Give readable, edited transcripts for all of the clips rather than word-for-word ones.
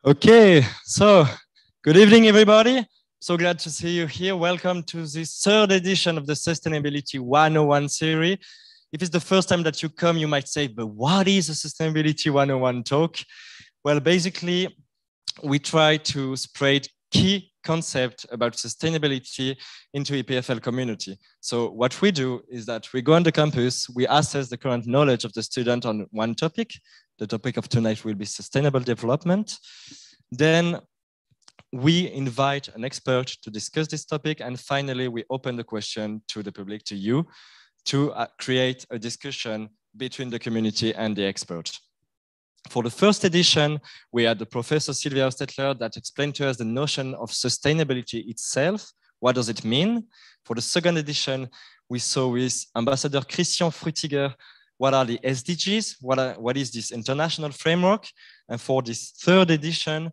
Okay, so good evening, everybody. So glad to see you here. Welcome to this third edition of the Sustainability 101 series. If it's the first time that you come, you might say, but what is a Sustainability 101 talk? Well, basically, we try to spread key concepts about sustainability into EPFL community. So what we do is that we go on the campus, we assess the current knowledge of the student on one topic. The topic of tonight will be sustainable development. Then we invite an expert to discuss this topic. And finally, we open the question to the public, to you, to create a discussion between the community and the expert. For the first edition, we had the Professor Sylvia Hostetler that explained to us the notion of sustainability itself. What does it mean? For the second edition, we saw with Ambassador Christian Frutiger what are the SDGs, what is this international framework. And for this third edition,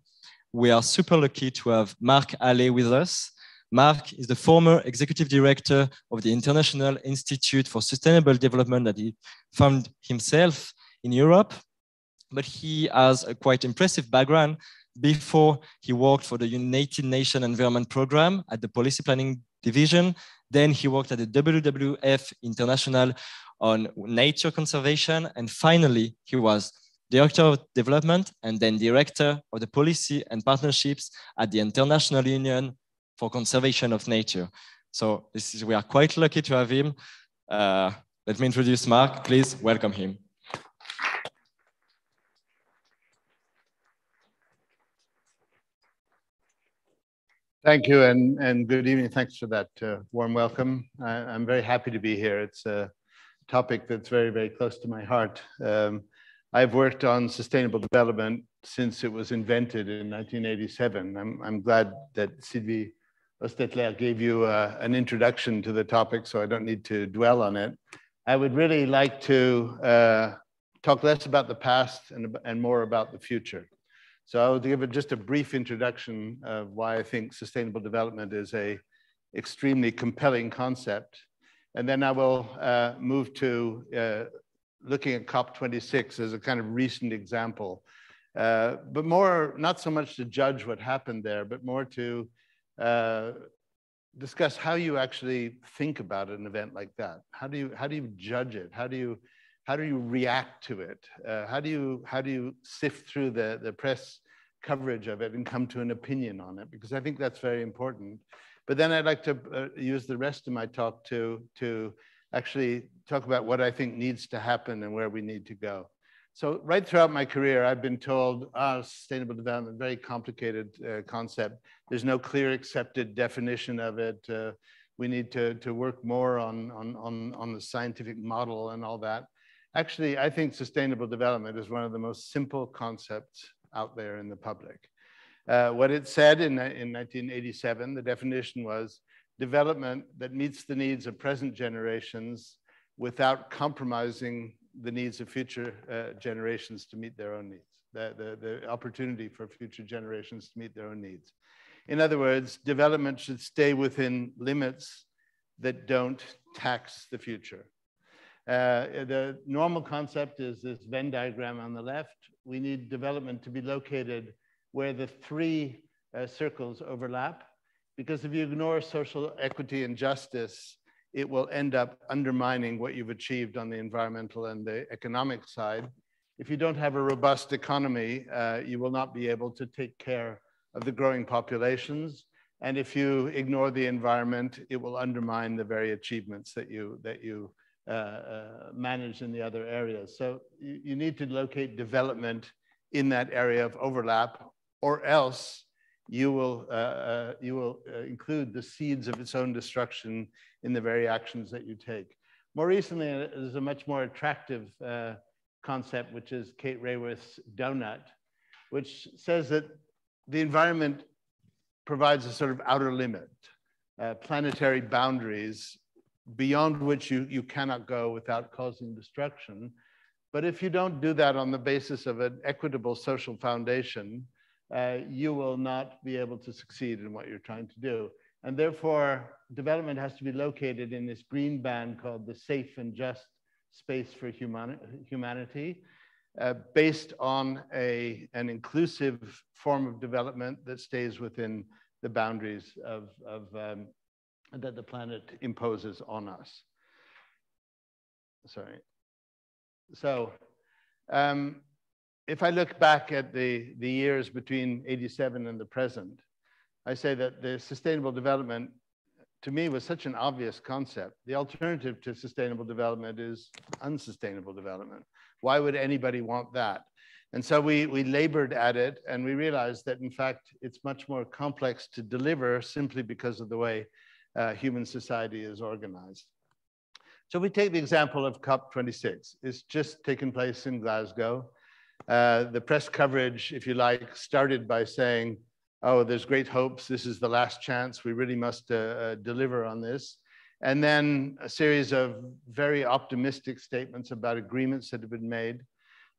we are super lucky to have Mark Halle with us. Mark is the former executive director of the International Institute for Sustainable Development that he founded himself in Europe. But he has a quite impressive background. Before, he worked for the United Nations Environment Programme at the Policy Planning Division. Then he worked at the WWF International on nature conservation. And finally, he was Director of Development and then Director of the Policy and Partnerships at the International Union for Conservation of Nature. So we are quite lucky to have him. Let me introduce Mark. Please welcome him. Thank you, and good evening. Thanks for that warm welcome. I'm very happy to be here. It's a topic that's very, very close to my heart. I've worked on sustainable development since it was invented in 1987. I'm glad that Sylvie Hostetler gave you an introduction to the topic, so I don't need to dwell on it. I would really like to talk less about the past and more about the future. So I'll give just a brief introduction of why I think sustainable development is an extremely compelling concept. And then I will move to looking at COP26 as a kind of recent example, but more, not so much to judge what happened there, but more to discuss how you actually think about an event like that. How do you judge it? How do you react to it? How do you sift through the press coverage of it and come to an opinion on it? Because I think that's very important. But then I'd like to use the rest of my talk to actually talk about what I think needs to happen and where we need to go. So right throughout my career, I've been told, sustainable development, very complicated concept. There's no clear accepted definition of it. We need to work more on the scientific model and all that. Actually, I think sustainable development is one of the most simple concepts out there in the public. What it said in 1987, the definition was development that meets the needs of present generations without compromising the needs of future generations to meet their own needs, the opportunity for future generations to meet their own needs. In other words, development should stay within limits that don't tax the future. The normal concept is this Venn diagram on the left. We need development to be located where the three circles overlap, because if you ignore social equity and justice, it will end up undermining what you've achieved on the environmental and the economic side. If you don't have a robust economy, you will not be able to take care of the growing populations. And if you ignore the environment, it will undermine the very achievements that you manage in the other areas. So you need to locate development in that area of overlap, or else you will include the seeds of its own destruction in the very actions that you take. More recently, there's a much more attractive concept, which is Kate Raworth's donut, which says that the environment provides a sort of outer limit, planetary boundaries beyond which you cannot go without causing destruction. But if you don't do that on the basis of an equitable social foundation, you will not be able to succeed in what you're trying to do. And therefore, development has to be located in this green band called the safe and just space for humanity. based on an inclusive form of development that stays within the boundaries that the planet imposes on us. Sorry. So if I look back at the years between 87 and the present, I say that the sustainable development, to me, was such an obvious concept. The alternative to sustainable development is unsustainable development. Why would anybody want that? And so we labored at it, and we realized that, in fact, it's much more complex to deliver simply because of the way human society is organized. So we take the example of COP26. It's just taken place in Glasgow. The press coverage, if you like, started by saying, oh, there's great hopes. This is the last chance. We really must deliver on this. And then a series of very optimistic statements about agreements that have been made.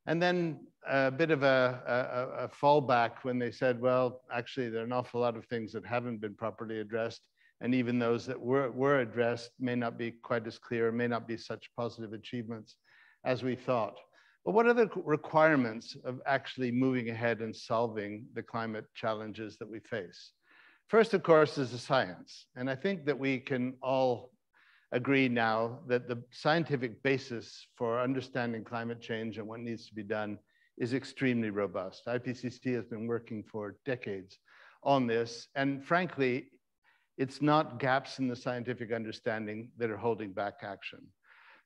And then a bit of a fallback when they said, well, actually, there are an awful lot of things that haven't been properly addressed. And even those that were addressed may not be quite as clear, may not be such positive achievements as we thought. But what are the requirements of actually moving ahead and solving the climate challenges that we face? First, of course, is the science. And I think that we can all agree now that the scientific basis for understanding climate change and what needs to be done is extremely robust. IPCC has been working for decades on this. And frankly, it's not gaps in the scientific understanding that are holding back action.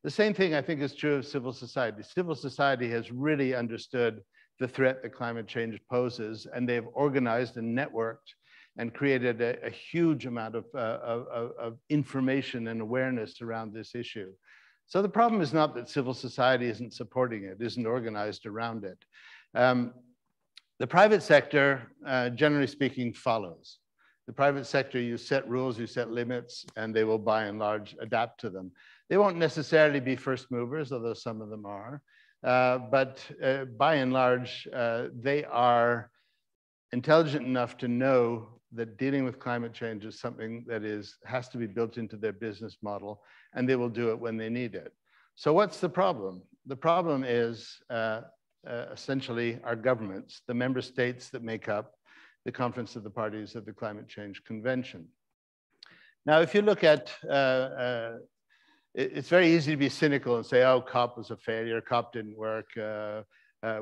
The same thing, I think, is true of civil society. Civil society has really understood the threat that climate change poses, and they've organized and networked and created a huge amount of information and awareness around this issue. So the problem is not that civil society isn't supporting it, isn't organized around it. The private sector, generally speaking, follows. The private sector, you set rules, you set limits, and they will by and large adapt to them. They won't necessarily be first movers, although some of them are. But by and large, they are intelligent enough to know that dealing with climate change is something that has to be built into their business model, and they will do it when they need it. So what's the problem? The problem is essentially our governments, the member states that make up the Conference of the Parties of the Climate Change Convention. Now, if you look at, it's very easy to be cynical and say, oh, COP was a failure, COP didn't work,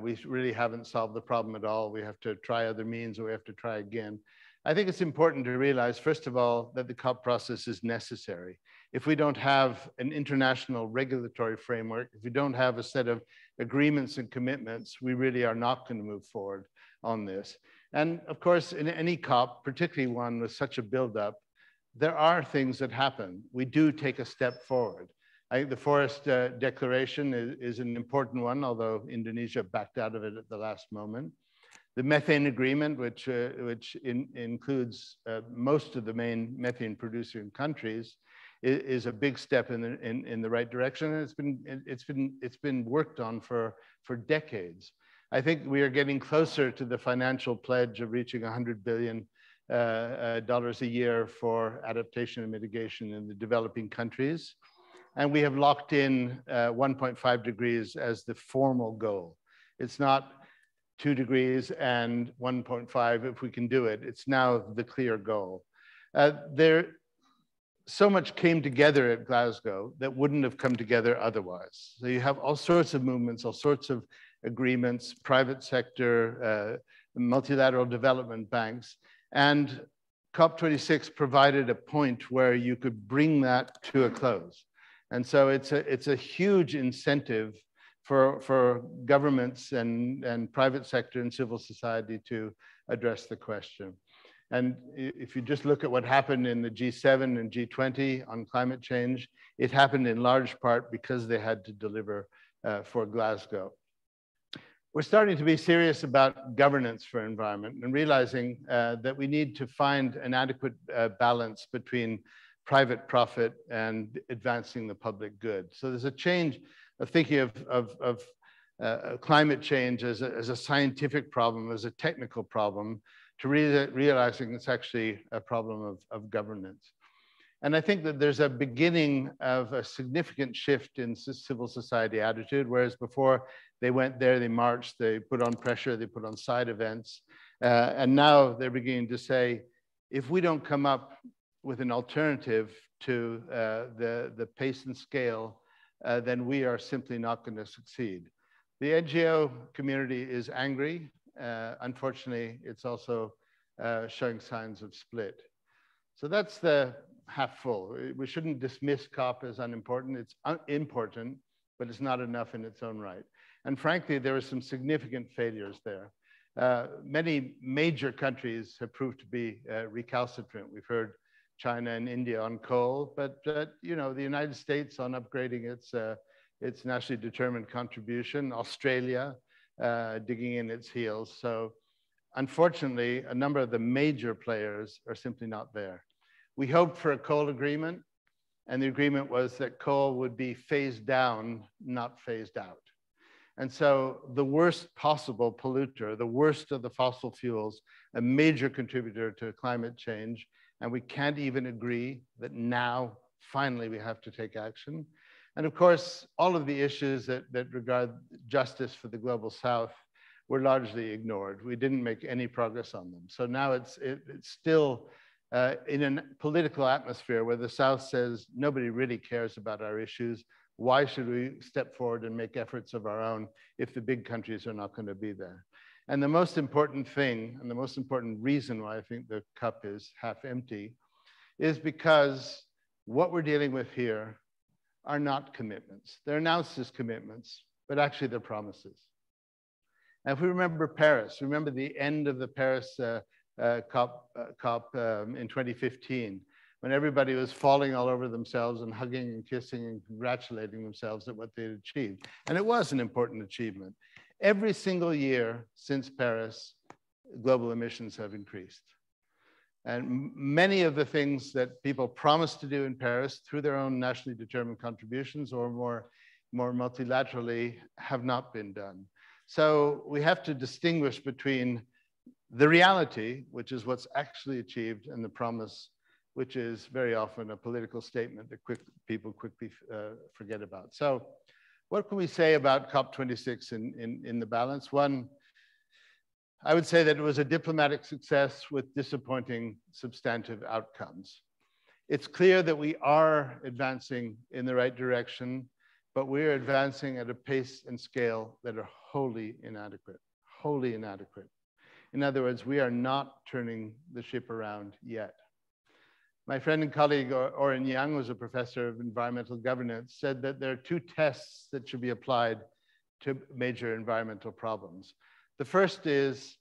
we really haven't solved the problem at all, we have to try other means, or we have to try again. I think it's important to realize, first of all, that the COP process is necessary. If we don't have an international regulatory framework, if we don't have a set of agreements and commitments, we really are not going to move forward on this. And of course, in any COP, particularly one with such a buildup, there are things that happen. We do take a step forward. I think the forest declaration is an important one, although Indonesia backed out of it at the last moment. The methane agreement, which includes most of the main methane producing countries, is a big step in the right direction, and it's been worked on for decades. I think we are getting closer to the financial pledge of reaching $100 billion a year for adaptation and mitigation in the developing countries. And we have locked in 1.5 degrees as the formal goal. It's not 2 degrees and 1.5 if we can do it. It's now the clear goal. So much came together at Glasgow that wouldn't have come together otherwise. So you have all sorts of movements, all sorts of agreements, private sector, multilateral development banks. And COP26 provided a point where you could bring that to a close. And so it's a huge incentive for governments and private sector and civil society to address the question. And if you just look at what happened in the G7 and G20 on climate change, it happened in large part because they had to deliver for Glasgow. We're starting to be serious about governance for environment and realizing that we need to find an adequate balance between private profit and advancing the public good. So there's a change of thinking of climate change as a scientific problem, as a technical problem, to realizing it's actually a problem of governance. And I think that there's a beginning of a significant shift in civil society attitude, whereas before they went there, they marched, they put on pressure, they put on side events. And now they're beginning to say, if we don't come up with an alternative to the pace and scale, then we are simply not going to succeed. The NGO community is angry. Unfortunately, it's also showing signs of split. So that's the half full. We shouldn't dismiss COP as unimportant. It's important, but it's not enough in its own right. And frankly, there are some significant failures there. Many major countries have proved to be recalcitrant. We've heard China and India on coal, but you know, the United States on upgrading its nationally determined contribution, Australia digging in its heels. So unfortunately, a number of the major players are simply not there. We hoped for a coal agreement, and the agreement was that coal would be phased down, not phased out. And so the worst possible polluter, the worst of the fossil fuels, a major contributor to climate change, and we can't even agree that now, finally, we have to take action. And of course, all of the issues that regard justice for the global South were largely ignored. We didn't make any progress on them. So now it's still in a political atmosphere where the South says, nobody really cares about our issues. Why should we step forward and make efforts of our own if the big countries are not going to be there? And the most important thing, and the most important reason why I think the cup is half empty, is because what we're dealing with here are not commitments. They're announced as commitments, but actually they're promises. And if we remember Paris, remember the end of the Paris COP in 2015, when everybody was falling all over themselves and hugging and kissing and congratulating themselves at what they had achieved. And it was an important achievement. Every single year since Paris, global emissions have increased. And many of the things that people promised to do in Paris through their own nationally determined contributions or more multilaterally have not been done. So we have to distinguish between the reality, which is what's actually achieved, and the promise, which is very often a political statement that people quickly forget about. So what can we say about COP26 in the balance? One, I would say that it was a diplomatic success with disappointing substantive outcomes. It's clear that we are advancing in the right direction, but we're advancing at a pace and scale that are wholly inadequate, wholly inadequate. In other words, we are not turning the ship around yet. My friend and colleague, Oren Young, who's a professor of environmental governance, said that there are two tests that should be applied to major environmental problems. The first is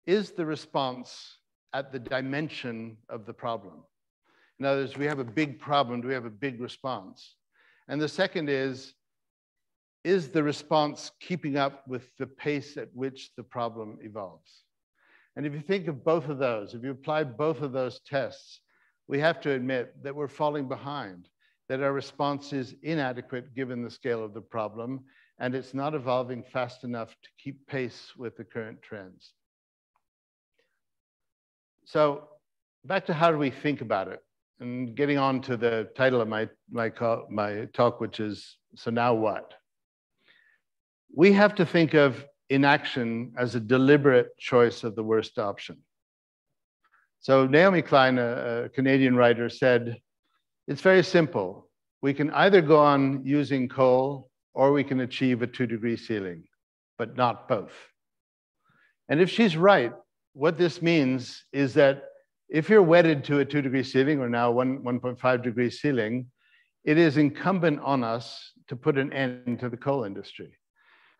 the response at the dimension of the problem? In other words, we have a big problem, do we have a big response? And the second is the response keeping up with the pace at which the problem evolves? And if you think of both of those, if you apply both of those tests, we have to admit that we're falling behind, that our response is inadequate given the scale of the problem, and it's not evolving fast enough to keep pace with the current trends. So back to how do we think about it? And getting on to the title of my talk, which is, so now what? We have to think of inaction as a deliberate choice of the worst option. So Naomi Klein, a Canadian writer, said, it's very simple. We can either go on using coal or we can achieve a 2-degree ceiling, but not both. And if she's right, what this means is that if you're wedded to a 2-degree ceiling, or now 1.5-degree ceiling, it is incumbent on us to put an end to the coal industry.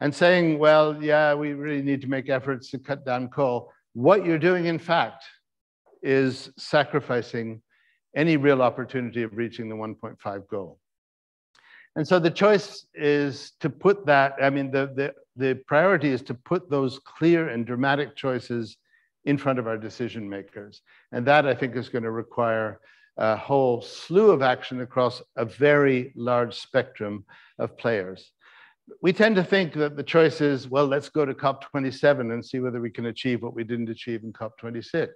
And saying, well, yeah, we really need to make efforts to cut down coal. What you're doing, in fact, is sacrificing any real opportunity of reaching the 1.5 goal. And so the choice is to put that, I mean, the priority is to put those clear and dramatic choices in front of our decision makers. And that, I think, is going to require a whole slew of action across a very large spectrum of players. We tend to think that the choice is, well, let's go to COP27 and see whether we can achieve what we didn't achieve in COP26.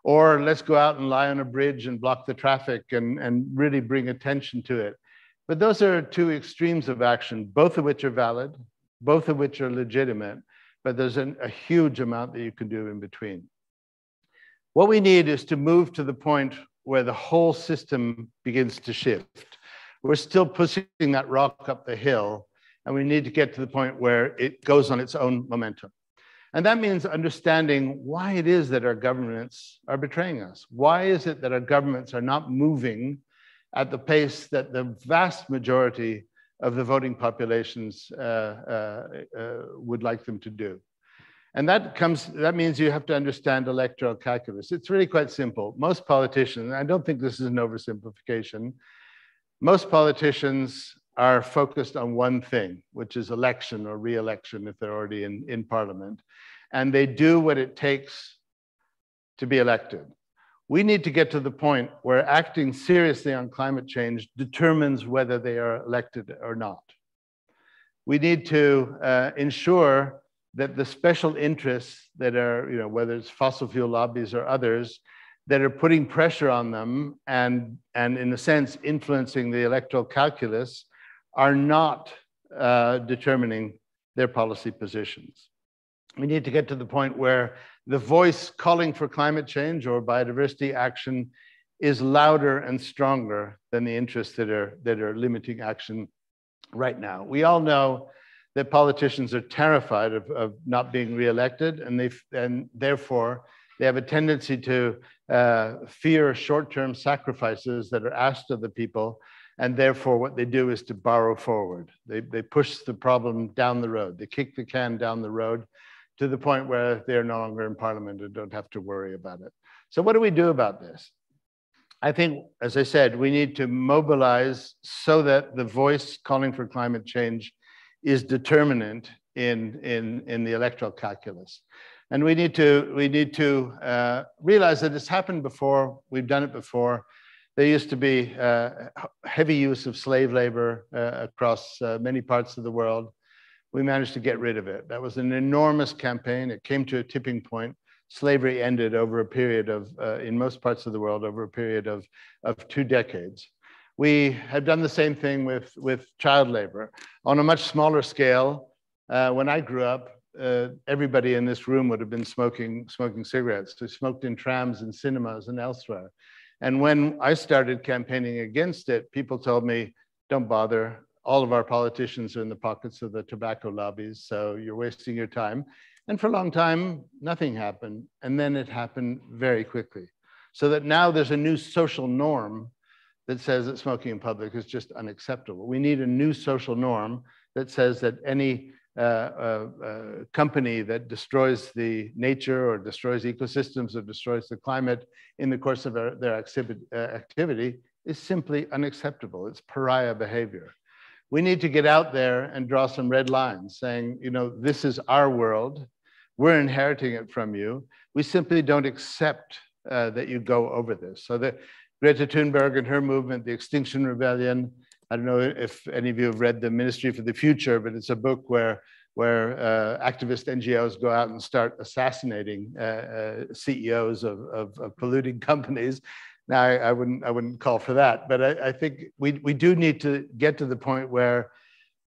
or let's go out and lie on a bridge and block the traffic and really bring attention to it. But those are two extremes of action, both of which are valid, both of which are legitimate, but there's a huge amount that you can do in between. What we need is to move to the point where the whole system begins to shift. We're still pushing that rock up the hill, and we need to get to the point where it goes on its own momentum. And that means understanding why it is that our governments are betraying us. Why is it that our governments are not moving at the pace that the vast majority of the voting populations would like them to do? And that means you have to understand electoral calculus. It's really quite simple. Most politicians, I don't think this is an oversimplification, most politicians are focused on one thing, which is election or re-election if they're already in parliament. And they do what it takes to be elected. We need to get to the point where acting seriously on climate change determines whether they are elected or not. We need to ensure that the special interests that are, whether it's fossil fuel lobbies or others, that are putting pressure on them and in a sense influencing the electoral calculus are not determining their policy positions. We need to get to the point where the voice calling for climate change or biodiversity action is louder and stronger than the interests that are limiting action right now. We all know that politicians are terrified of not being reelected, and therefore they have a tendency to fear short-term sacrifices that are asked of the people, and therefore what they do is to borrow forward. They push the problem down the road. They kick the can down the road to the point where they're no longer in parliament and don't have to worry about it. So what do we do about this? I think, as I said, we need to mobilize so that the voice calling for climate change is determinant in the electoral calculus. And we need to realize that it's happened before, we've done it before. There used to be heavy use of slave labor across many parts of the world. We managed to get rid of it. That was an enormous campaign. It came to a tipping point. Slavery ended over a period of, in most parts of the world, over a period of 2 decades. We have done the same thing with child labor. On a much smaller scale, when I grew up, everybody in this room would have been smoking cigarettes. They smoked in trams and cinemas and elsewhere. And when I started campaigning against it, people told me, don't bother. All of our politicians are in the pockets of the tobacco lobbies, so you're wasting your time. And for a long time, nothing happened. And then it happened very quickly. So that now there's a new social norm that says that smoking in public is just unacceptable. We need a new social norm that says that any company that destroys the nature or destroys ecosystems or destroys the climate in the course of their activity is simply unacceptable. It's pariah behavior. We need to get out there and draw some red lines saying, this is our world. We're inheriting it from you. We simply don't accept that you go over this. So that Greta Thunberg and her movement, the Extinction Rebellion, I don't know if any of you have read The Ministry for the Future, but it's a book where activist NGOs go out and start assassinating CEOs of polluting companies. Now, I wouldn't call for that, but I think we do need to get to the point where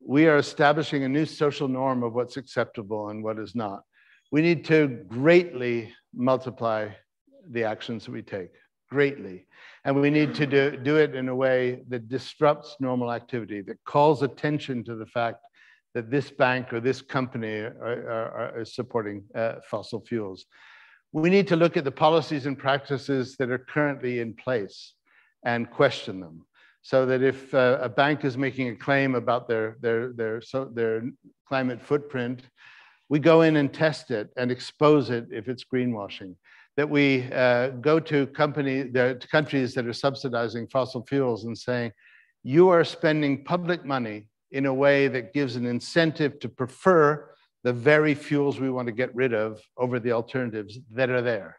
we are establishing a new social norm of what's acceptable and what is not. We need to greatly multiply the actions that we take, greatly. And we need to do it in a way that disrupts normal activity, that calls attention to the fact that this bank or this company are supporting fossil fuels. We need to look at the policies and practices that are currently in place and question them. So that if a bank is making a claim about their climate footprint, we go in and test it and expose it if it's greenwashing. That we go to countries that are subsidizing fossil fuels and saying, you are spending public money in a way that gives an incentive to prefer the very fuels we want to get rid of over the alternatives that are there.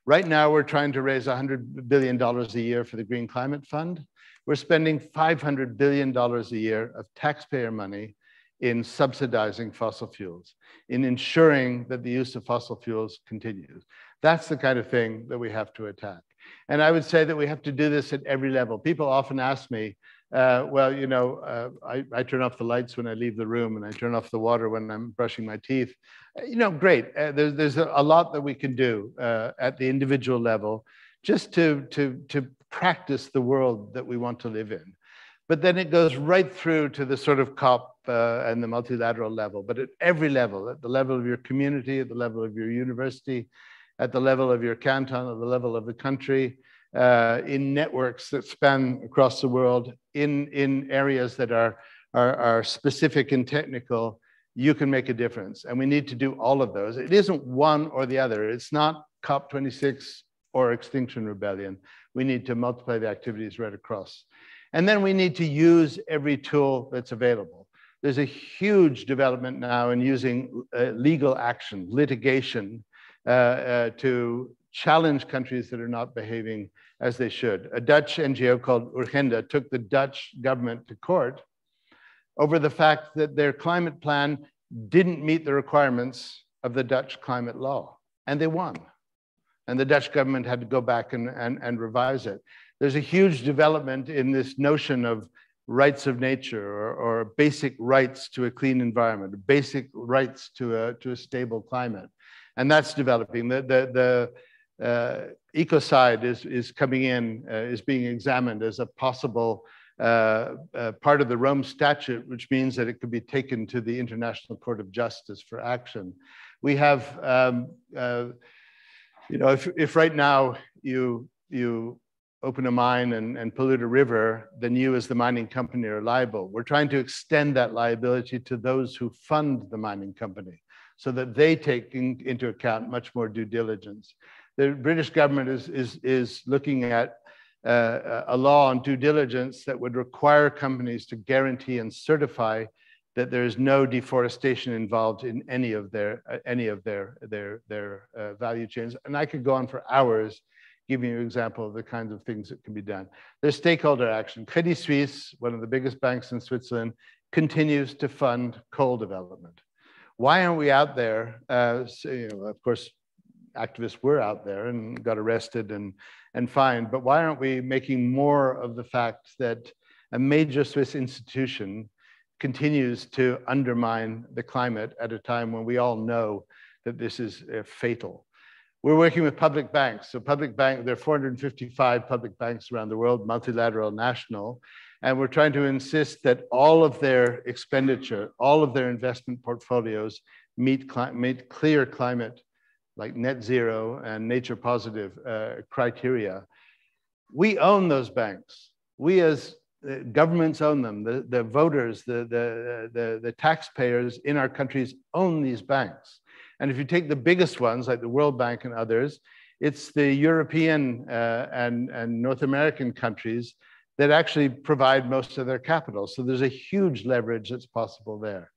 Right now, we're trying to raise $100 billion a year for the Green Climate Fund. We're spending $500 billion a year of taxpayer money in subsidizing fossil fuels, in ensuring that the use of fossil fuels continues. That's the kind of thing that we have to attack. And I would say that we have to do this at every level. People often ask me, well, you know, I turn off the lights when I leave the room and I turn off the water when I'm brushing my teeth. You know, great. There's a lot that we can do at the individual level just to practice the world that we want to live in. But then it goes right through to the sort of COP and the multilateral level, but at every level, at the level of your community, at the level of your university, at the level of your canton, at the level of the country, in networks that span across the world, in areas that are specific and technical, you can make a difference. And we need to do all of those. It isn't one or the other. It's not COP26 or Extinction Rebellion. We need to multiply the activities right across. And then we need to use every tool that's available. There's a huge development now in using legal action, litigation, to challenge countries that are not behaving as they should. A Dutch NGO called Urgenda took the Dutch government to court over the fact that their climate plan didn't meet the requirements of the Dutch climate law, and they won. And the Dutch government had to go back and revise it. There's a huge development in this notion of rights of nature or basic rights to a clean environment, basic rights to a stable climate. And that's developing. The ecocide is coming in, is being examined as a possible part of the Rome Statute, which means that it could be taken to the International Court of Justice for action. We have, you know, if right now you open a mine and pollute a river, then you as the mining company are liable. We're trying to extend that liability to those who fund the mining company so that they take into account much more due diligence. The British government is looking at a law on due diligence that would require companies to guarantee and certify that there is no deforestation involved in any of their value chains. And I could go on for hours giving you an example of the kinds of things that can be done. There's stakeholder action. Credit Suisse, one of the biggest banks in Switzerland, continues to fund coal development. Why aren't we out there? So, you know, of course, activists were out there and got arrested and fined, but why aren't we making more of the fact that a major Swiss institution continues to undermine the climate at a time when we all know that this is fatal? We're working with public banks. So there are 455 public banks around the world, multilateral, national, and we're trying to insist that all of their expenditure, all of their investment portfolios meet clear climate, like net zero and nature positive criteria. We own those banks. We as governments own them. The voters, the taxpayers in our countries own these banks. And if you take the biggest ones, like the World Bank and others, it's the European and North American countries that actually provide most of their capital. So there's a huge leverage that's possible there.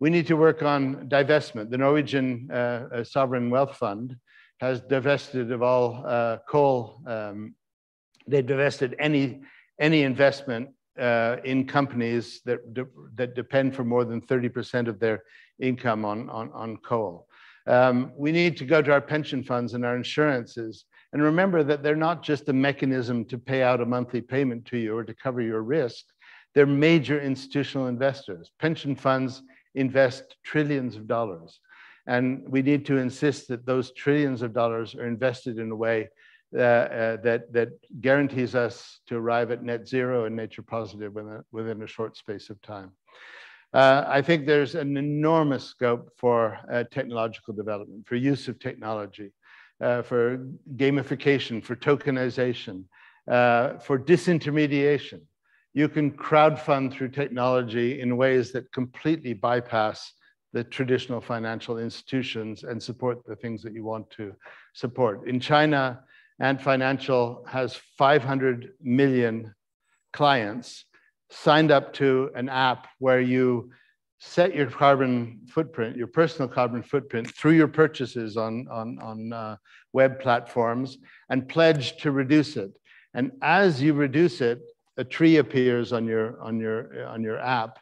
We need to work on divestment. The Norwegian Sovereign Wealth Fund has divested of all coal. They divested any investment in companies that depend for more than 30% of their income on coal. We need to go to our pension funds and our insurances and remember that they're not just a mechanism to pay out a monthly payment to you or to cover your risk. They're major institutional investors. Pension funds invest trillions of dollars. And we need to insist that those trillions of dollars are invested in a way that guarantees us to arrive at net zero and nature positive within a short space of time. I think there's an enormous scope for technological development, for use of technology, for gamification, for tokenization, for disintermediation. You can crowdfund through technology in ways that completely bypass the traditional financial institutions and support the things that you want to support. In China, Ant Financial has 500 million clients signed up to an app where you set your carbon footprint, your personal carbon footprint through your purchases on web platforms and pledge to reduce it. And as you reduce it, a tree appears on your app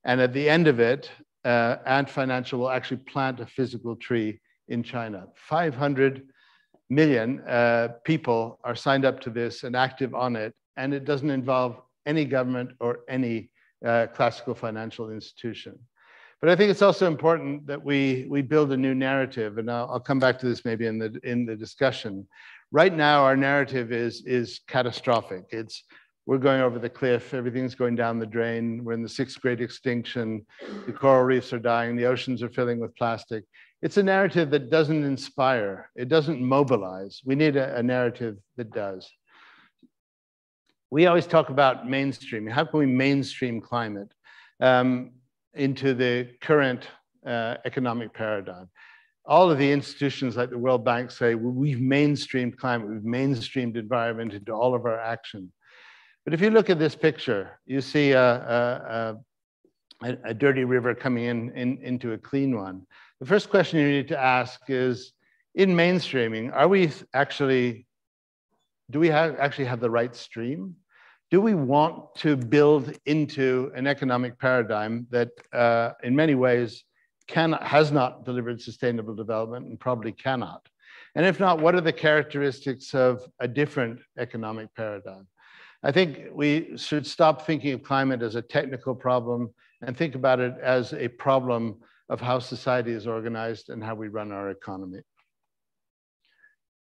And at the end of it, Ant Financial will actually plant a physical tree in China. 500 million people are signed up to this and active on it, and it doesn't involve any government or any classical financial institution. But I think it's also important that we build a new narrative, and I'll come back to this maybe in the discussion. Right now, our narrative is catastrophic. We're going over the cliff, everything's going down the drain, we're in the 6th great extinction, the coral reefs are dying, the oceans are filling with plastic. It's a narrative that doesn't inspire, it doesn't mobilize. We need a narrative that does. We always talk about mainstreaming. How can we mainstream climate into the current economic paradigm? All of the institutions like the World Bank say, well, we've mainstreamed climate, we've mainstreamed environment into all of our action. But if you look at this picture, you see a dirty river coming into a clean one. The first question you need to ask is, in mainstreaming, do we actually have the right stream? Do we want to build into an economic paradigm that in many ways has not delivered sustainable development and probably cannot? And if not, what are the characteristics of a different economic paradigm? I think we should stop thinking of climate as a technical problem and think about it as a problem of how society is organized and how we run our economy.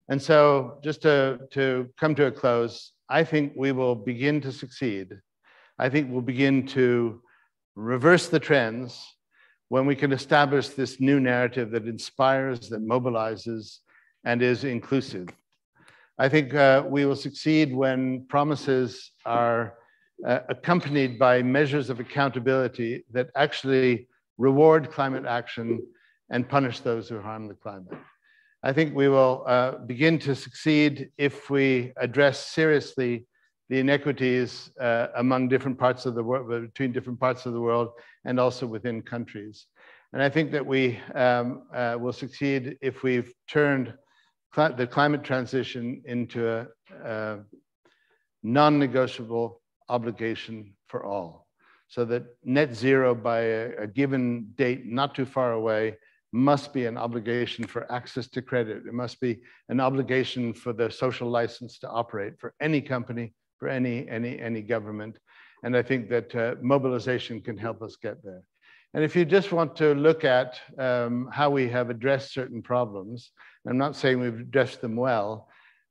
And so just to come to a close, I think we will begin to succeed. I think we'll begin to reverse the trends when we can establish this new narrative that inspires, that mobilizes, and is inclusive. I think we will succeed when promises are accompanied by measures of accountability that actually reward climate action and punish those who harm the climate. I think we will begin to succeed if we address seriously the inequities among different parts of the world, between different parts of the world, and also within countries. And I think that we will succeed if we've turned the climate transition into a non-negotiable obligation for all, so that net zero by a given date not too far away must be an obligation for access to credit. It must be an obligation for the social license to operate for any company, for any government. And I think that mobilization can help us get there. And if you just want to look at how we have addressed certain problems, I'm not saying we've addressed them well,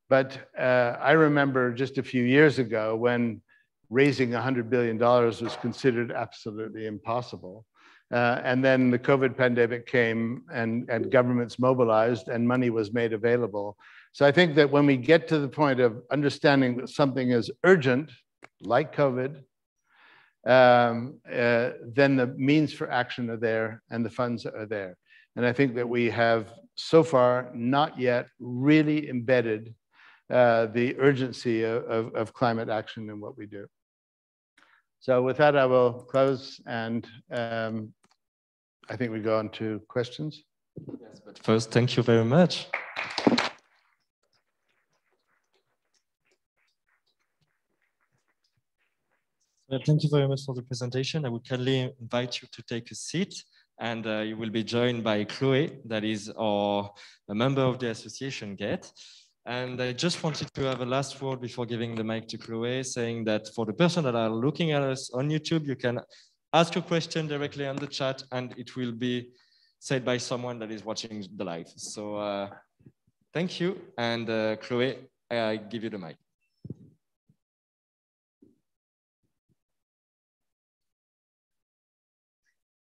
but I remember just a few years ago when raising $100 billion was considered absolutely impossible. And then the COVID pandemic came and governments mobilized and money was made available. So I think that when we get to the point of understanding that something is urgent, like COVID, then the means for action are there and the funds are there. And I think that we have so far not yet really embedded the urgency of climate action in what we do. So with that, I will close, and I think we go on to questions. Yes, but first, thank you very much. Thank you very much for the presentation. I would kindly invite you to take a seat, and you will be joined by Chloe, that is a member of the association GEHT. And I just wanted to have a last word before giving the mic to Chloe, saying that for the person that are looking at us on YouTube, you can ask a question directly on the chat, and it will be said by someone that is watching the live. So thank you, and Chloe, I give you the mic.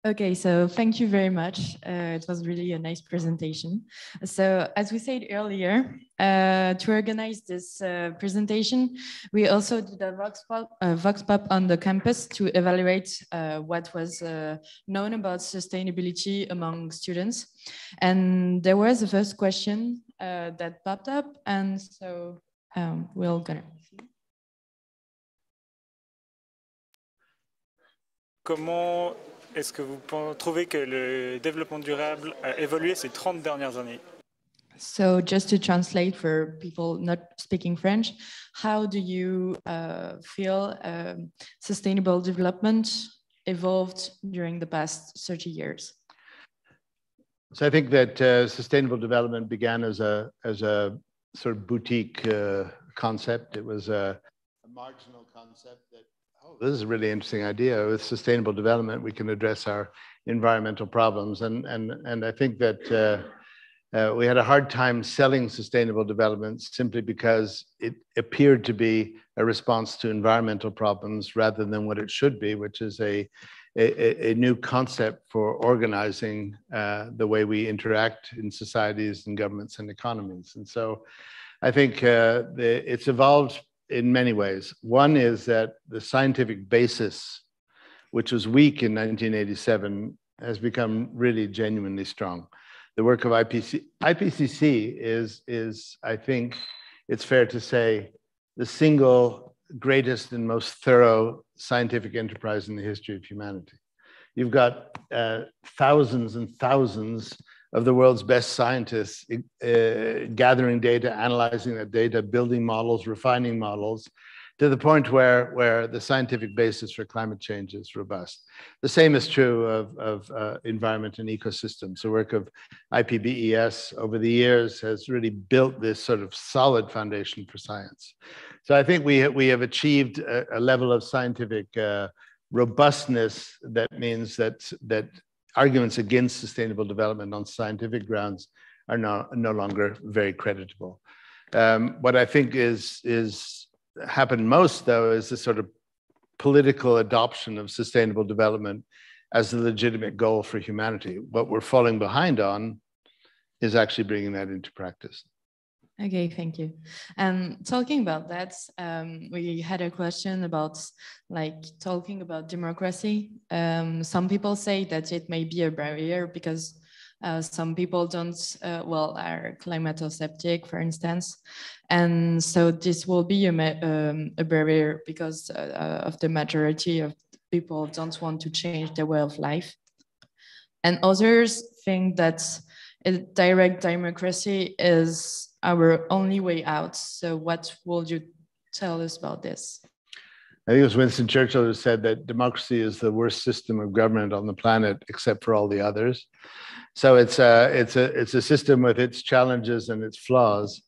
Okay, so thank you very much. It was really a nice presentation. So as we said earlier, to organize this presentation, we also did a vox pop on the campus to evaluate what was known about sustainability among students. And there was a first question that popped up, and so we're gonna see. Comment est-ce que vous trouvez que le développement durable a évolué ces 30 dernières années? So just to translate for people not speaking French, how do you feel sustainable development evolved during the past 30 years? So I think that sustainable development began as a sort of boutique concept. It was a marginal concept that, oh, this is a really interesting idea. With sustainable development, we can address our environmental problems. And I think that we had a hard time selling sustainable development simply because it appeared to be a response to environmental problems rather than what it should be, which is a new concept for organizing the way we interact in societies and governments and economies. And so I think it's evolved in many ways. One is that the scientific basis, which was weak in 1987, has become really genuinely strong. The work of IPCC is, I think it's fair to say, the single greatest and most thorough scientific enterprise in the history of humanity. You've got thousands and thousands of the world's best scientists gathering data, analyzing that data, building models, refining models, to the point where the scientific basis for climate change is robust. The same is true of environment and ecosystems. The work of IPBES over the years has really built this sort of solid foundation for science. So I think we have achieved a level of scientific robustness that means that arguments against sustainable development on scientific grounds are no longer very creditable. What I think is happened most, though, is the sort of political adoption of sustainable development as a legitimate goal for humanity. What we're falling behind on is actually bringing that into practice. Okay, thank you. And talking about that, we had a question about talking about democracy. Some people say that it may be a barrier because some people don't, are climato-sceptic, for instance. And so this will be a barrier because of the majority of people don't want to change their way of life. And others think that a direct democracy is our only way out. So what will you tell us about this? I think it was Winston Churchill who said that democracy is the worst system of government on the planet, except for all the others. So it's a system with its challenges and its flaws,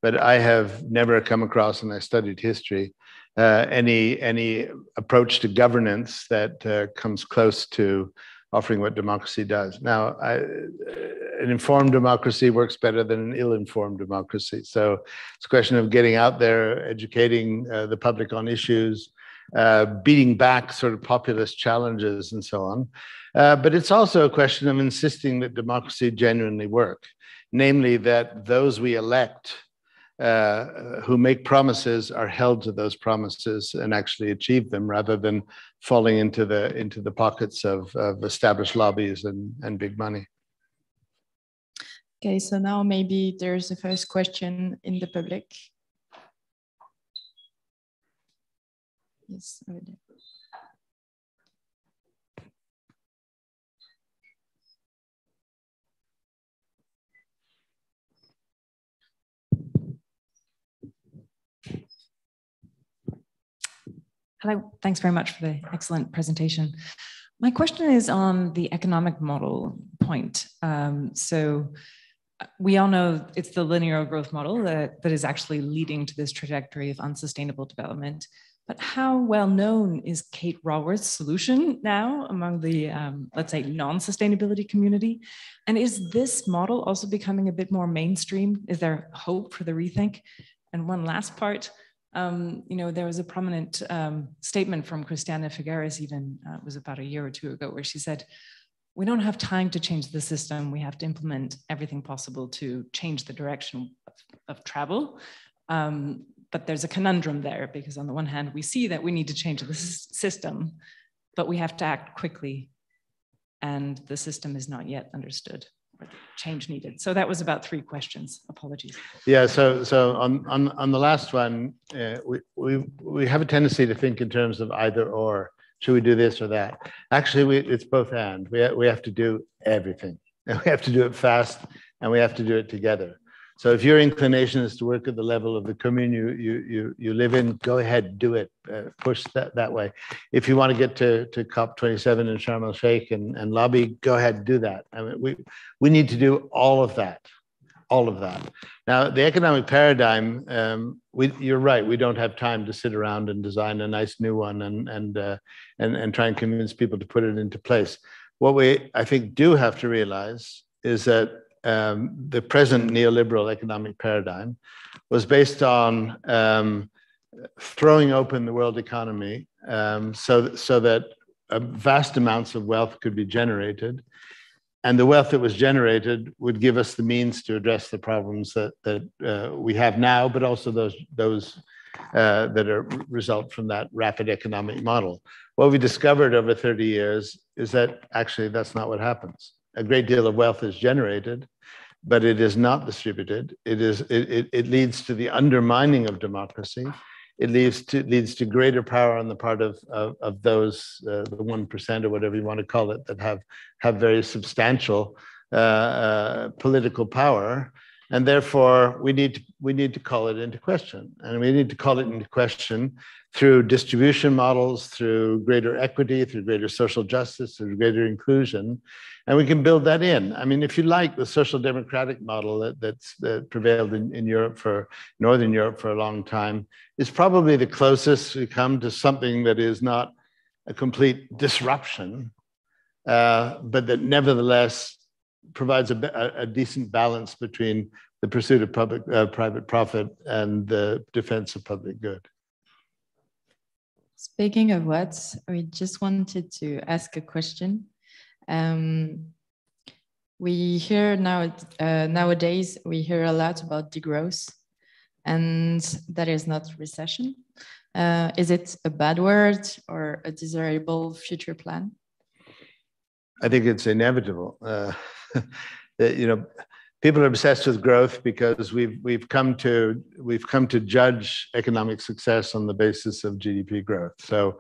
but I have never come across, and I studied history, any approach to governance that comes close to offering what democracy does. Now, an informed democracy works better than an ill-informed democracy. So it's a question of getting out there, educating the public on issues, beating back sort of populist challenges and so on. But it's also a question of insisting that democracy genuinely work, namely that those we elect who make promises are held to those promises and actually achieve them rather than falling into the pockets of established lobbies and big money. Okay, so now maybe there's the first question in the public. Yes, over there. Hello, thanks very much for the excellent presentation. My question is on the economic model point. So we all know it's the linear growth model that is actually leading to this trajectory of unsustainable development. But how well known is Kate Raworth's solution now among the, let's say, non-sustainability community? And is this model also becoming a bit more mainstream? Is there hope for the rethink? And one last part, there was a prominent statement from Christiane Figueres, even it was about a year or two ago, where she said, we don't have time to change the system. We have to implement everything possible to change the direction of travel. But there's a conundrum there because on the one hand, we see that we need to change the system, but we have to act quickly and the system is not yet understood or the change needed. So that was about 3 questions. Apologies. Yeah, so on the last one, we have a tendency to think in terms of either or. Should we do this or that? Actually, it's both and. We have to do everything. And we have to do it fast and we have to do it together. So if your inclination is to work at the level of the commune you live in, go ahead, do it, push that way. If you want to get to COP27 in Sharm el Sheikh and lobby, go ahead, do that. I mean, we need to do all of that. All of that. Now, the economic paradigm, you're right, we don't have time to sit around and design a nice new one and try and convince people to put it into place. What we, I think, do have to realize is that the present neoliberal economic paradigm was based on throwing open the world economy so that vast amounts of wealth could be generated. And the wealth that was generated would give us the means to address the problems that we have now, but also those that result from that rapid economic model. What we discovered over 30 years is that actually that's not what happens. A great deal of wealth is generated, but it is not distributed. It leads to the undermining of democracy. It leads to greater power on the part of those, the 1% or whatever you want to call it, that have very substantial political power. And therefore, we need to call it into question. And we need to call it into question through distribution models, through greater equity, through greater social justice, through greater inclusion. And we can build that in. I mean, if you like, the social democratic model that prevailed in Europe, Northern Europe for a long time, is probably the closest we come to something that is not a complete disruption, but that nevertheless provides a decent balance between the pursuit of private profit and the defense of public good. Speaking of what, we just wanted to ask a question. We hear nowadays, we hear a lot about degrowth, and that is not recession. Is it a bad word or a desirable future plan? I think it's inevitable. You know, people are obsessed with growth because we've come to judge economic success on the basis of GDP growth. So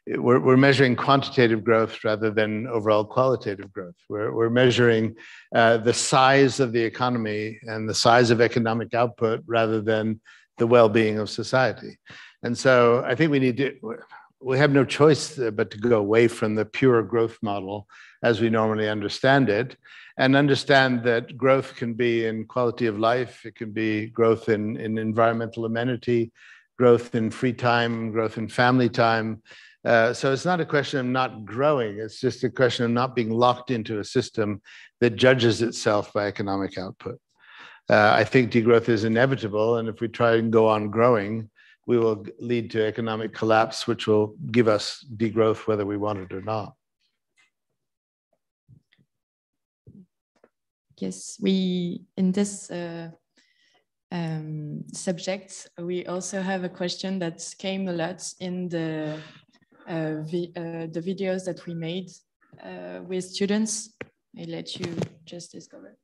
we're measuring quantitative growth rather than overall qualitative growth. We're measuring the size of the economy and the size of economic output rather than the well-being of society. And so I think we have no choice but to go away from the pure growth model as we normally understand it, and understand that growth can be in quality of life, it can be growth in environmental amenity, growth in free time, growth in family time. So it's not a question of not growing, it's just a question of not being locked into a system that judges itself by economic output. I think degrowth is inevitable, and if we try and go on growing, we will lead to economic collapse, which will give us degrowth whether we want it or not. Yes, in this subject, we also have a question that came a lot in the videos that we made with students. I let you just discover.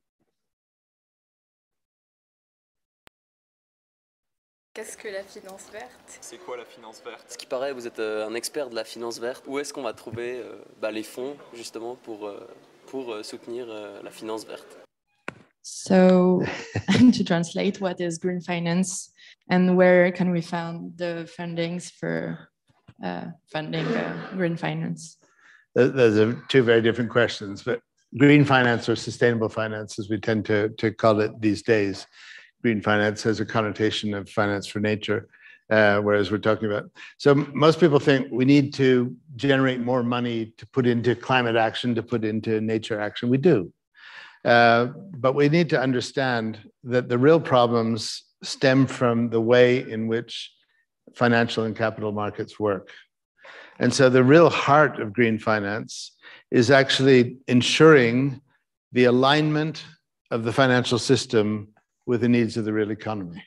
Qu'est-ce que la finance verte? C'est quoi la finance verte? Ce qui paraît, vous êtes un expert de la finance verte. Où est-ce qu'on va trouver les fonds justement pour soutenir la finance verte? So, to translate, what is green finance and where can we find the fundings for funding green finance? Those are two very different questions, but green finance or sustainable finance, as we tend to call it these days, green finance has a connotation of finance for nature, whereas we're talking about. So most people think we need to generate more money to put into climate action, to put into nature action. We do. But we need to understand that the real problems stem from the way in which financial and capital markets work. And so the real heart of green finance is actually ensuring the alignment of the financial system with the needs of the real economy.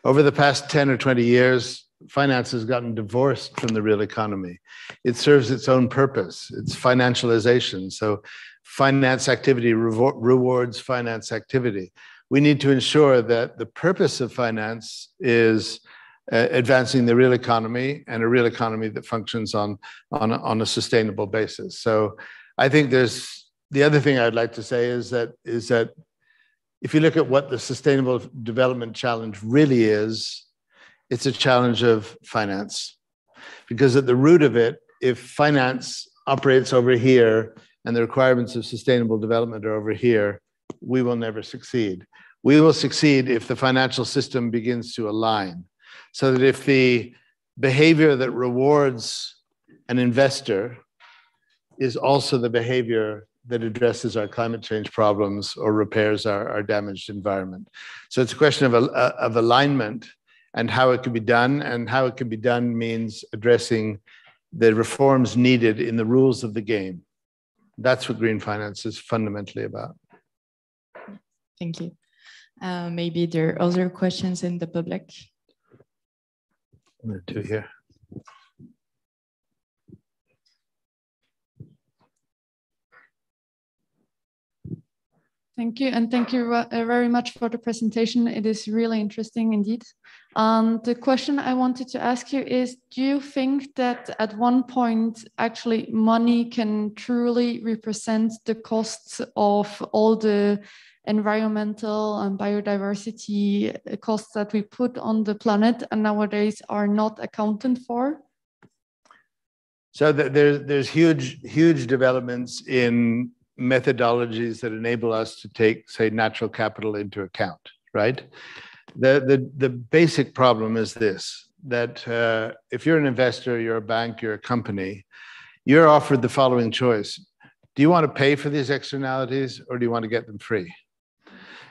Over the past 10 or 20 years, finance has gotten divorced from the real economy. It serves its own purpose. It's financialization. So finance activity rewards finance activity. We need to ensure that the purpose of finance is advancing the real economy, and a real economy that functions on a sustainable basis. So I think the other thing I'd like to say is that if you look at what the Sustainable Development Challenge really is, it's a challenge of finance. Because at the root of it, if finance operates over here and the requirements of sustainable development are over here, we will never succeed. We will succeed if the financial system begins to align. So that if the behavior that rewards an investor is also the behavior that addresses our climate change problems or repairs our damaged environment. So it's a question of alignment and how it can be done, and how it can be done means addressing the reforms needed in the rules of the game. That's what green finance is fundamentally about. Thank you. Maybe there are other questions in the public. Two here. Thank you, and thank you very much for the presentation. It is really interesting indeed. The question I wanted to ask you is, do you think that at one point actually money can truly represent the costs of all the environmental and biodiversity costs that we put on the planet and nowadays are not accounted for? So there's huge developments in methodologies that enable us to take, say, natural capital into account, right? The basic problem is this, that if you're an investor, you're a bank, you're a company, you're offered the following choice. Do you want to pay for these externalities or do you want to get them free?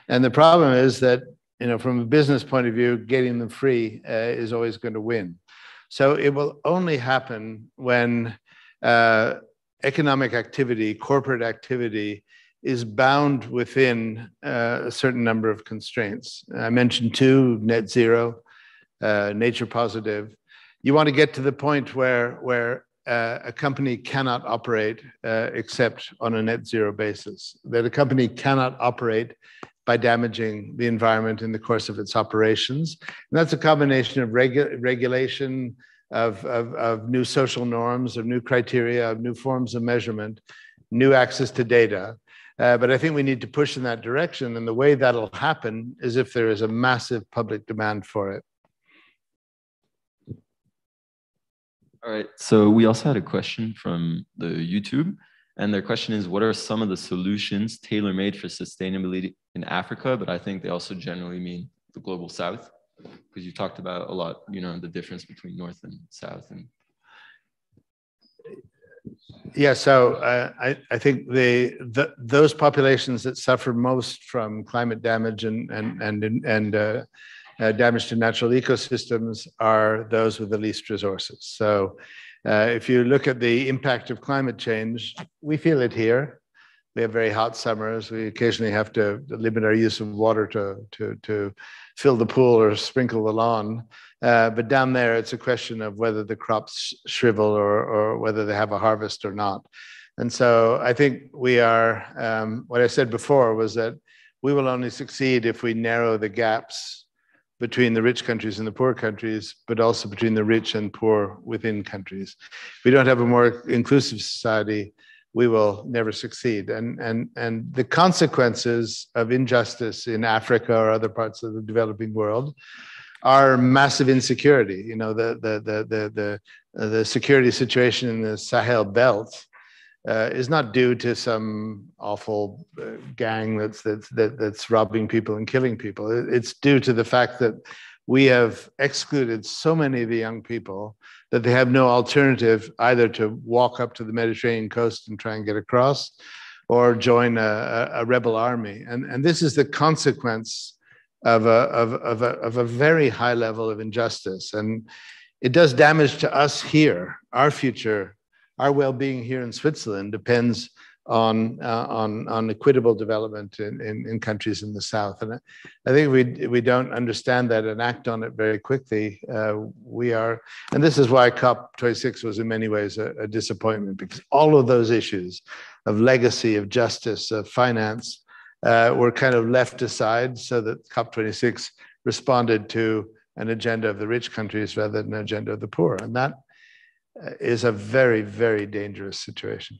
And the problem is that, you know, from a business point of view, getting them free is always going to win. So it will only happen when economic activity, corporate activity is bound within a certain number of constraints. I mentioned two: net zero, nature positive. You want to get to the point where a company cannot operate except on a net zero basis, that a company cannot operate by damaging the environment in the course of its operations. And that's a combination of regulation, of new social norms, of new criteria, of new forms of measurement, new access to data. But I think we need to push in that direction. And the way that'll happen is if there is a massive public demand for it. All right, so we also had a question from the YouTube. And their question is, what are some of the solutions tailor-made for sustainability in Africa? But I think they also generally mean the global South, because you talked about a lot, you know, the difference between North and South. And yeah, so I think those populations that suffer most from climate damage and damage to natural ecosystems are those with the least resources. So if you look at the impact of climate change, we feel it here. We have very hot summers. We occasionally have to limit our use of water to fill the pool or sprinkle the lawn. But down there, it's a question of whether the crops shrivel or whether they have a harvest or not. And so I think we are, what I said before was that we will only succeed if we narrow the gaps between the rich countries and the poor countries, but also between the rich and poor within countries. If we don't have a more inclusive society, we will never succeed. And the consequences of injustice in Africa or other parts of the developing world are massive insecurity. You know, the security situation in the Sahel belt is not due to some awful gang that's robbing people and killing people. It's due to the fact that we have excluded so many of the young people that they have no alternative either to walk up to the Mediterranean coast and try and get across, or join a rebel army. And this is the consequence of a very high level of injustice. And it does damage to us here. Our future, our well-being here in Switzerland depends on equitable development in countries in the South. And I think we don't understand that and act on it very quickly. And this is why COP26 was in many ways a disappointment, because all of those issues of legacy, of justice, of finance were kind of left aside so that COP26 responded to an agenda of the rich countries rather than an agenda of the poor. And that is a very, very dangerous situation.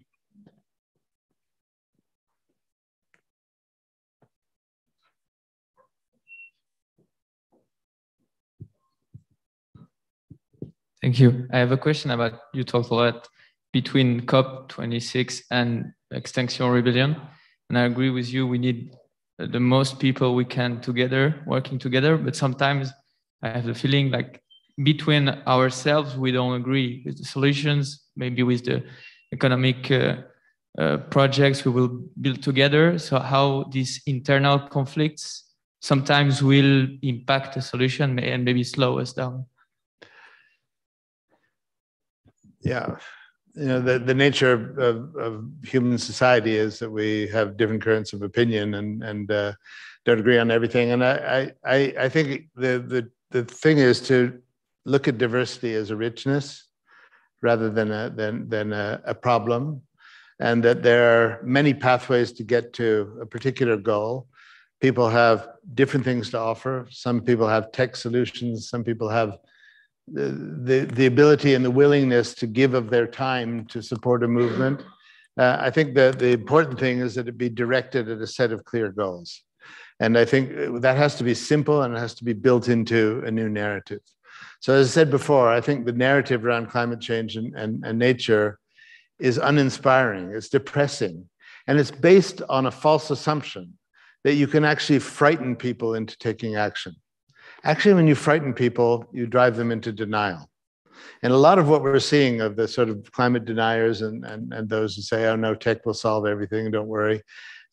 Thank you. I have a question about, you talked a lot between COP26 and Extinction Rebellion. And I agree with you, we need the most people we can together, working together. But sometimes I have the feeling like between ourselves, we don't agree with the solutions, maybe with the economic projects we will build together. So how these internal conflicts sometimes will impact the solution and maybe slow us down. Yeah, you know, the nature of human society is that we have different currents of opinion and don't agree on everything. And I think the thing is to look at diversity as a richness rather than a problem, and that there are many pathways to get to a particular goal. People have different things to offer. Some people have tech solutions. Some people have the ability and the willingness to give of their time to support a movement. I think that the important thing is that it be directed at a set of clear goals. And I think that has to be simple and it has to be built into a new narrative. So as I said before, I think the narrative around climate change and nature is uninspiring, it's depressing, and it's based on a false assumption that you can actually frighten people into taking action. Actually, when you frighten people, you drive them into denial. And a lot of what we're seeing of the sort of climate deniers and those who say, oh no, tech will solve everything, don't worry,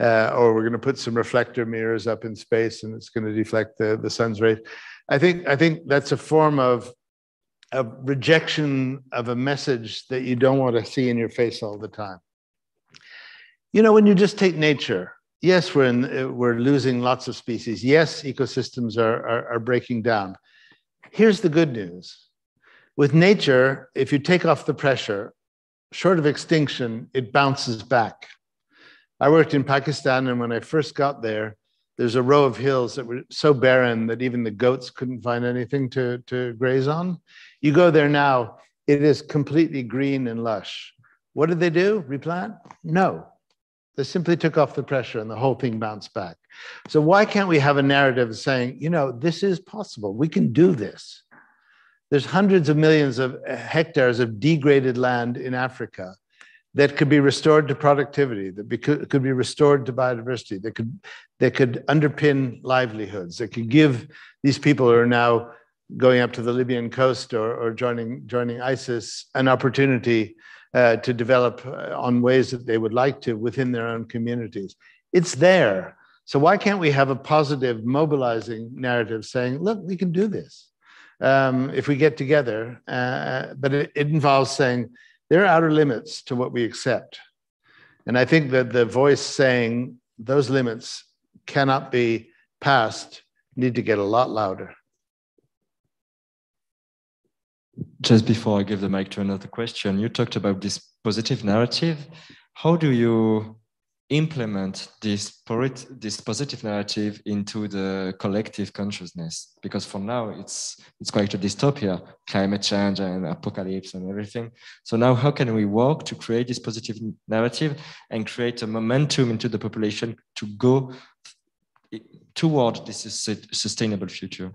or we're going to put some reflector mirrors up in space and it's going to deflect the sun's rays. I think that's a form of rejection of a message that you don't want to see in your face all the time. You know, when you just take nature, yes, we're losing lots of species. Yes, ecosystems are breaking down. Here's the good news. With nature, if you take off the pressure, short of extinction, it bounces back. I worked in Pakistan, and when I first got there, there's a row of hills that were so barren that even the goats couldn't find anything to graze on. You go there now, it is completely green and lush. What did they do? Replant? No. They simply took off the pressure and the whole thing bounced back. So why can't we have a narrative saying, you know, this is possible. We can do this. There's hundreds of millions of hectares of degraded land in Africa that could be restored to productivity, that could be restored to biodiversity, that could underpin livelihoods, that could give these people who are now going up to the Libyan coast or joining ISIS an opportunity to develop on ways that they would like to within their own communities. It's there. So why can't we have a positive, mobilizing narrative saying, look, we can do this if we get together. But it involves saying there are outer limits to what we accept. And I think that the voice saying those limits cannot be passed need to get a lot louder. Just before I give the mic to another question, you talked about this positive narrative. How do you implement this positive narrative into the collective consciousness? Because for now, it's quite a dystopia, climate change and apocalypse and everything. So now how can we work to create this positive narrative and create a momentum into the population to go toward this sustainable future?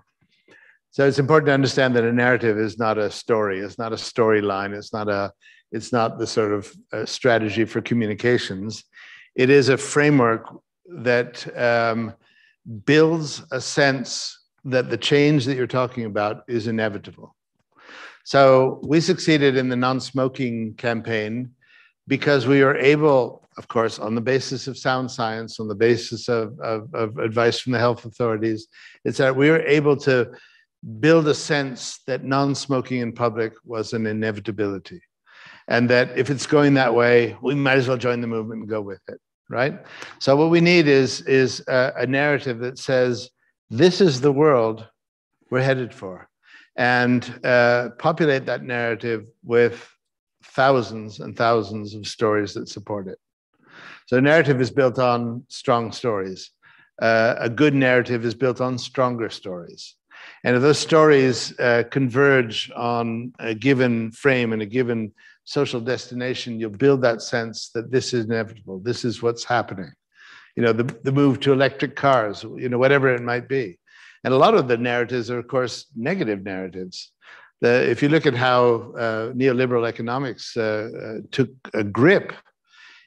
So it's important to understand that a narrative is not a story. It's not a storyline. It's not the sort of strategy for communications. It is a framework that builds a sense that the change that you're talking about is inevitable. So we succeeded in the non-smoking campaign because we were able, of course, on the basis of sound science, on the basis of advice from the health authorities, it's that we were able to build a sense that non-smoking in public was an inevitability. And that if it's going that way, we might as well join the movement and go with it, right? So what we need is a narrative that says, this is the world we're headed for. And populate that narrative with thousands and thousands of stories that support it. So a narrative is built on strong stories. A good narrative is built on stronger stories. And if those stories converge on a given frame and a given social destination, you'll build that sense that this is inevitable. This is what's happening. You know, the move to electric cars, you know, whatever it might be. And a lot of the narratives are, of course, negative narratives. If you look at how neoliberal economics took a grip,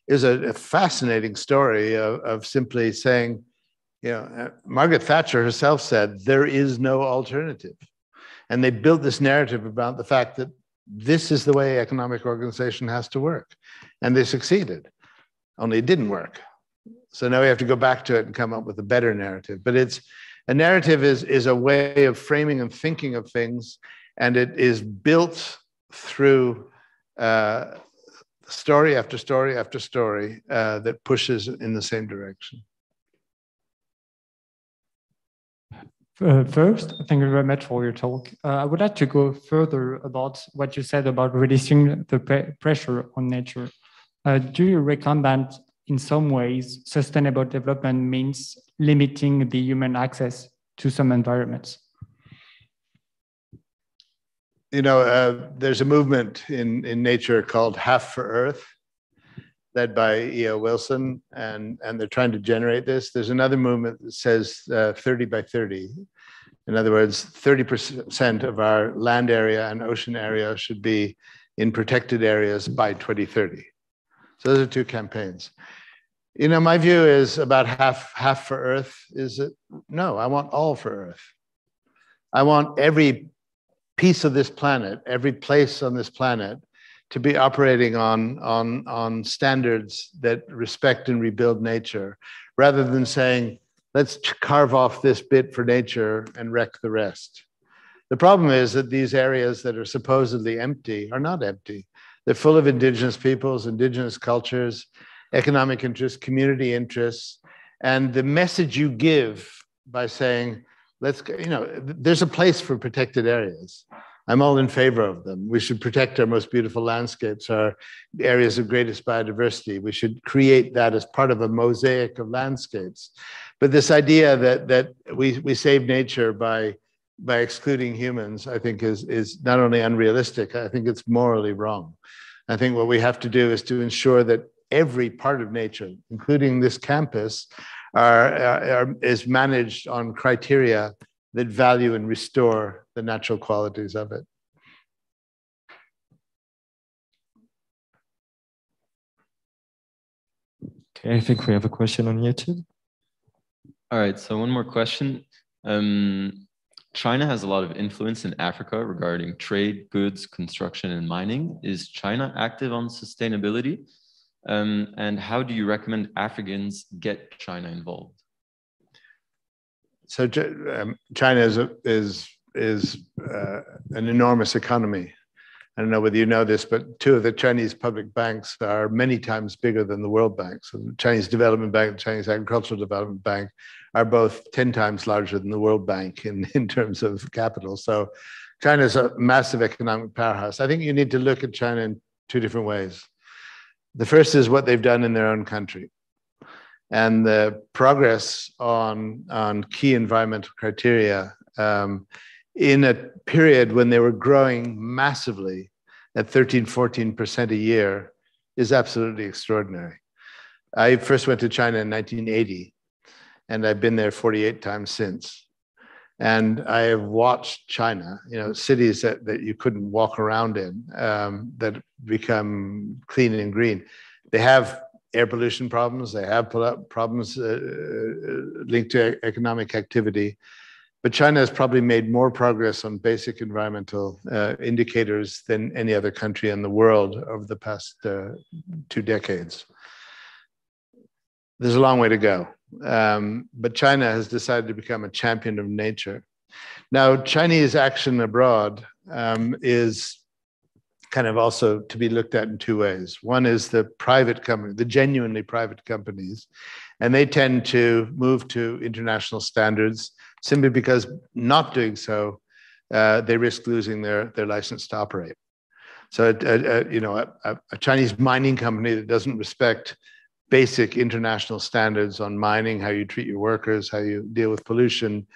is a fascinating story of simply saying, Margaret Thatcher herself said, there is no alternative. And they built this narrative about the fact that this is the way economic organization has to work. And they succeeded, only it didn't work. So now we have to go back to it and come up with a better narrative. But a narrative is a way of framing and thinking of things, and it is built through story after story after story that pushes in the same direction. First, thank you very much for your talk. I would like to go further about what you said about reducing the pressure on nature. Do you reckon that in some ways sustainable development means limiting the human access to some environments? There's a movement in nature called Half for Earth, led by E.O. Wilson, and they're trying to generate this. There's another movement that says 30 by 30. In other words, 30% of our land area and ocean area should be in protected areas by 2030. So those are two campaigns. My view is about half for Earth. No, I want all for Earth. I want every piece of this planet, every place on this planet, to be operating on standards that respect and rebuild nature, rather than saying, let's carve off this bit for nature and wreck the rest. The problem is that these areas that are supposedly empty are not empty. They're full of indigenous peoples, indigenous cultures, economic interests, community interests. And the message you give by saying, there's a place for protected areas. I'm all in favor of them. We should protect our most beautiful landscapes, our areas of greatest biodiversity. We should create that as part of a mosaic of landscapes. But this idea that we save nature by excluding humans, I think is not only unrealistic, I think it's morally wrong. I think what we have to do is to ensure that every part of nature, including this campus, is managed on criteria that value and restore the natural qualities of it. Okay, I think we have a question on YouTube. All right, so one more question. China has a lot of influence in Africa regarding trade, goods, construction, and mining. Is China active on sustainability? And how do you recommend Africans get China involved? So China is an enormous economy. I don't know whether you know this, but two of the Chinese public banks are many times bigger than the World Bank. So the Chinese Development Bank, the Chinese Agricultural Development Bank are both 10 times larger than the World Bank in terms of capital. So China is a massive economic powerhouse. I think you need to look at China in two different ways. The first is what they've done in their own country. And the progress on key environmental criteria in a period when they were growing massively at 13, 14% a year is absolutely extraordinary. I first went to China in 1980, and I've been there 48 times since. And I have watched China, cities that you couldn't walk around in, that become clean and green. They have air pollution problems, they have problems linked to economic activity, but China has probably made more progress on basic environmental indicators than any other country in the world over the past 2 decades. There's a long way to go, but China has decided to become a champion of nature. Now, Chinese action abroad is kind of also to be looked at in 2 ways. One is the private company, the genuinely private companies, and they tend to move to international standards simply because not doing so, they risk losing their license to operate. So, a Chinese mining company that doesn't respect basic international standards on mining, how you treat your workers, how you deal with pollution,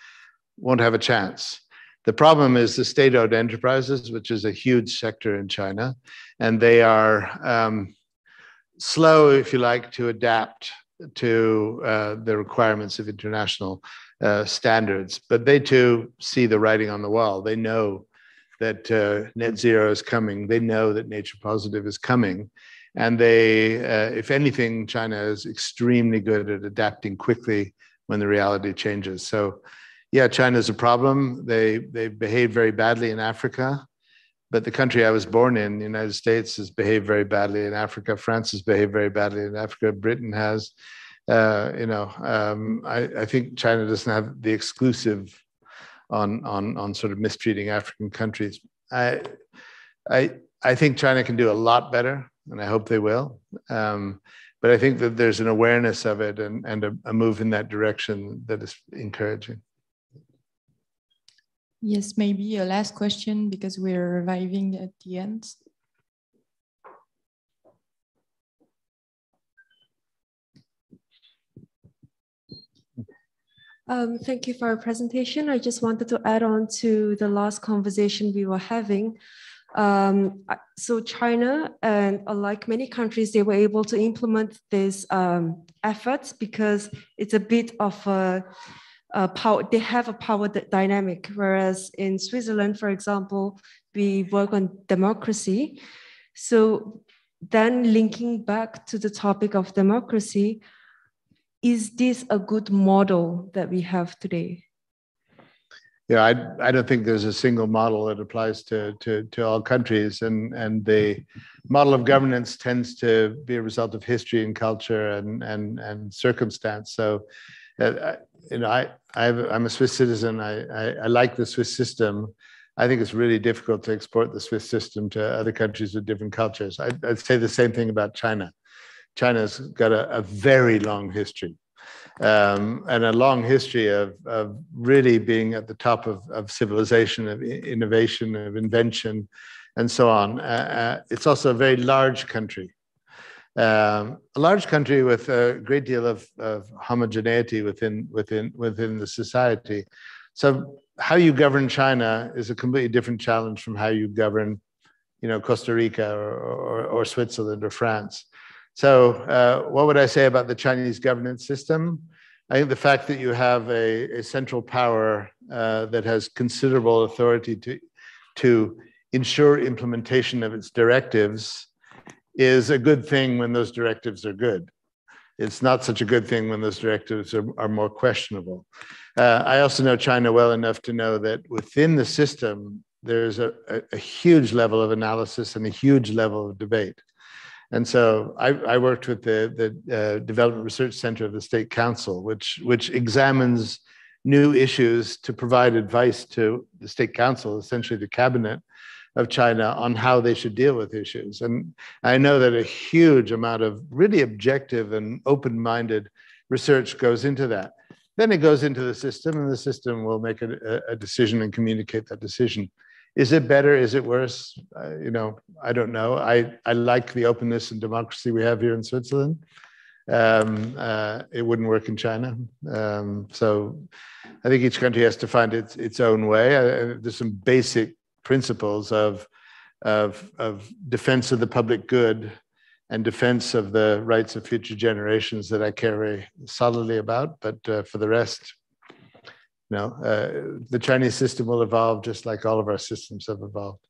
won't have a chance. The problem is the state-owned enterprises, which is a huge sector in China, and they are slow, if you like, to adapt to the requirements of international standards. But they too see the writing on the wall. They know that net zero is coming. They know that nature positive is coming. And they, if anything, China is extremely good at adapting quickly when the reality changes. So yeah, China is a problem. They behave very badly in Africa. But the country I was born in, the United States, has behaved very badly in Africa. France has behaved very badly in Africa. Britain has. I think China doesn't have the exclusive on sort of mistreating African countries. I think China can do a lot better, and I hope they will. But I think that there's an awareness of it and a move in that direction that is encouraging. Yes, maybe a last question because we're arriving at the end. Thank you for your presentation. I just wanted to add on to the last conversation we were having. So China and like many countries, they were able to implement these efforts because it's a bit of a power, they have a power dynamic, whereas in Switzerland, for example, we work on democracy. So then linking back to the topic of democracy, is this a good model that we have today? Yeah, I don't think there's a single model that applies to all countries, and the model of governance tends to be a result of history and culture and circumstance. So, I'm a Swiss citizen. I like the Swiss system. I think it's really difficult to export the Swiss system to other countries with different cultures. I'd say the same thing about China. China's got a very long history. And a long history of really being at the top of civilization, of innovation, of invention, and so on. It's also a very large country. A large country with a great deal of homogeneity within the society. So how you govern China is a completely different challenge from how you govern, Costa Rica or Switzerland or France. So what would I say about the Chinese governance system? I think the fact that you have a central power that has considerable authority to ensure implementation of its directives is a good thing when those directives are good. It's not such a good thing when those directives are more questionable. I also know China well enough to know that within the system, there's a huge level of analysis and a huge level of debate. And so I worked with the Development Research Center of the State Council, which examines new issues to provide advice to the State Council, essentially the cabinet of China, on how they should deal with issues. And I know that a huge amount of really objective and open-minded research goes into that. Then it goes into the system, and the system will make a decision and communicate that decision. Is it better? Is it worse? I don't know. I like the openness and democracy we have here in Switzerland. It wouldn't work in China. So I think each country has to find its own way. There's some basic principles of defense of the public good and defense of the rights of future generations that I care very solidly about. But for the rest, the Chinese system will evolve just like all of our systems have evolved.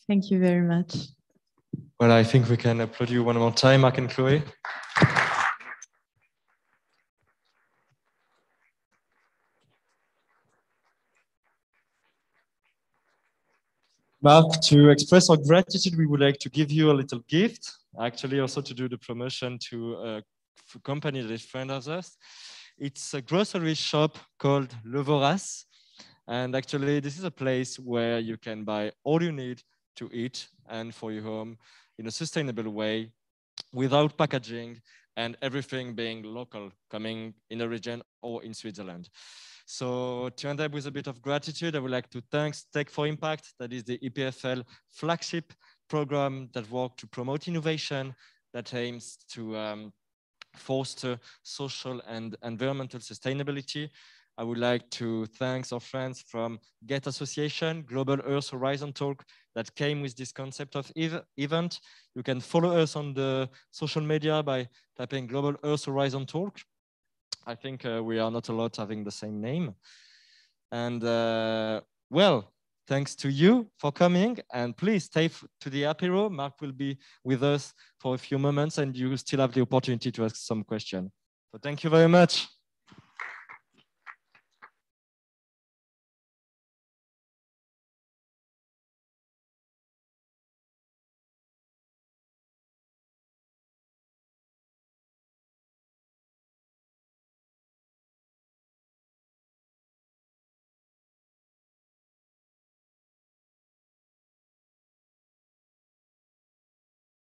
Thank you very much. Well, I think we can applaud you one more time, Mark and Chloe. Mark, to express our gratitude, we would like to give you a little gift, actually also to do the promotion to a company that is friend of us. It's a grocery shop called Le Vorace. And actually, this is a place where you can buy all you need to eat and for your home in a sustainable way, without packaging, and everything being local, coming in a region or in Switzerland. So to end up with a bit of gratitude, I would like to thank Tech4Impact, that is the EPFL flagship program that works to promote innovation, that aims to foster social and environmental sustainability. I would like to thank our friends from GEHT Association, Global Earth Horizon Talk, that came with this concept of event. You can follow us on the social media by typing Global Earth Horizon Talk. I think we are not a lot having the same name. And Well, thanks to you for coming, and please stay to the apéro. Mark will be with us for a few moments, and you still have the opportunity to ask some questions. So thank you very much.